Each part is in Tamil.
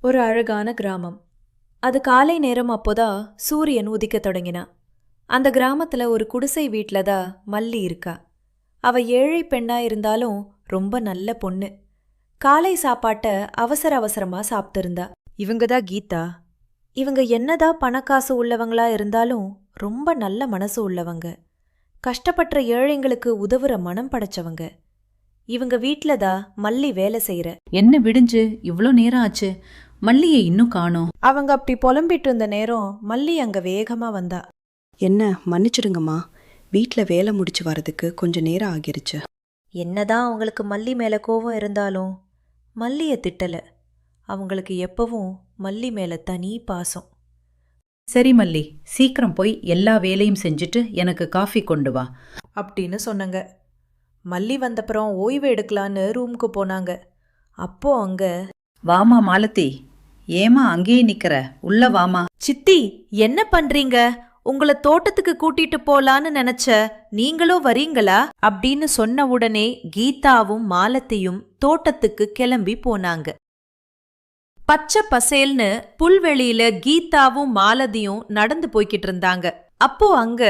ஒரு அழகான கிராமம். அது காலை நேரம். அப்போதான் சூரியன் உதிக்கத் தொடங்கினான். அந்த கிராமத்துல ஒரு குடிசை வீட்ல தான் மல்லி இருக்கா. அவ ஏழை பெண்ணா இருந்தாலும் ரொம்ப நல்ல பொண்ணு. காலை சாப்பாட்ட அவசர அவசரமா சாப்பிட்டு இருந்தா. இவங்கதான் கீதா. இவங்க என்னதான் பணக்காசு உள்ளவங்களா இருந்தாலும் ரொம்ப நல்ல மனசு உள்ளவங்க. கஷ்டப்பட்ட ஏழைங்களுக்கு உதவுற மனம் படைச்சவங்க. இவங்க வீட்லதான் மல்லி வேலை செய்யற. என்ன விடிஞ்சு இவ்ளோ நேரம் ஆச்சு, மல்லியை இன்னும் காணோம். அவங்க அப்படி புலம்பிட்டு இருந்த நேரம் மல்லி அங்க வேகமா வந்தா. என்ன மன்னிச்சிடுங்கம்மா, வீட்டில் வேலை முடிச்சு வரதுக்கு கொஞ்சம் நேரம் ஆகிருச்சு. என்னதான் அவங்களுக்கு மல்லி மேல கோவம் இருந்தாலும் மல்லிய திட்டல. அவங்களுக்கு எப்பவும் மல்லி மேல தனி பாசம். சரி மல்லி, சீக்கிரம் போய் எல்லா வேலையும் செஞ்சுட்டு எனக்கு காஃபி கொண்டு வா அப்படின்னு சொன்னாங்க. மல்லி வந்தப்புறம் ஓய்வு எடுக்கலான்னு ரூமுக்கு போனாங்க. அப்போ அங்க, வாமா மாலதி, ஏமா அங்கேயே நிக்கிற, உள்ள வாமா. சித்தி என்ன பண்றீங்க? உங்களை தோட்டத்துக்கு கூட்டிட்டு போலான்னு நினைச்ச, நீங்களும் வரீங்களா அப்படின்னு சொன்ன உடனே கீதாவும் மாலத்தியும் தோட்டத்துக்கு கிளம்பி போனாங்க. பச்சை பசேல்னு புல்வெளியில கீதாவும் மாலதியும் நடந்து போய்கிட்டு இருந்தாங்க. அப்போ அங்க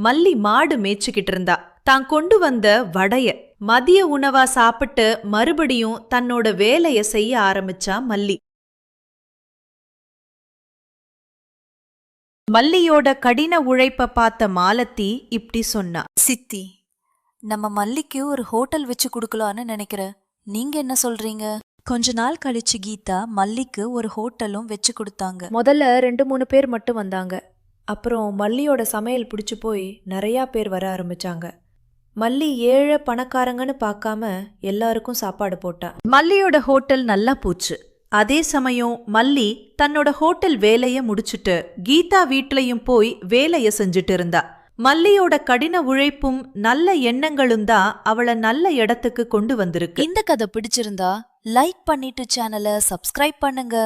மல்லி மாடு மேய்ச்சிக்கிட்டு இருந்தா. தான் கொண்டு வந்த வடைய மதிய உணவா சாப்பிட்டு மறுபடியும் தன்னோட வேலைய செய்ய ஆரம்பிச்சா மல்லி. மல்லியோட கடின உழைப்ப பார்த்த மாலத்தி இப்படி சொன்னா. சித்தி, நம்ம மல்லிக்கு ஒரு ஹோட்டல் வச்சு கொடுக்கலான்னு நினைக்கிறேன். நீங்க என்ன சொல்றீங்க? கொஞ்ச நாள் கழிச்சு கீதா மல்லிக்கு ஒரு ஹோட்டலும் வச்சு கொடுத்தாங்க. முதல்ல 2-3 பேர் மட்டும் வந்தாங்க. அப்புறம் மல்லியோட சமையல் பிடிச்சு போய் நிறையா பேர் வர ஆரம்பிச்சாங்க. மல்லி ஏழை பணக்காரங்கன்னு பார்க்காம எல்லாருக்கும் சாப்பாடு போட்டா. மல்லியோட ஹோட்டல் நல்லா போச்சு. அதே சமயம் மல்லி தன்னோட ஹோட்டல் வேலைய முடிச்சுட்டு கீதா வீட்லயும் போய் வேலைய செஞ்சுட்டு இருந்தா. மல்லியோட கடின உழைப்பும் நல்ல எண்ணங்களும் தான் அவளை நல்ல இடத்துக்கு கொண்டு வந்திருக்கு. இந்த கதை பிடிச்சிருந்தா லைக் பண்ணிட்டு சேனலை சப்ஸ்கிரைப் பண்ணுங்க.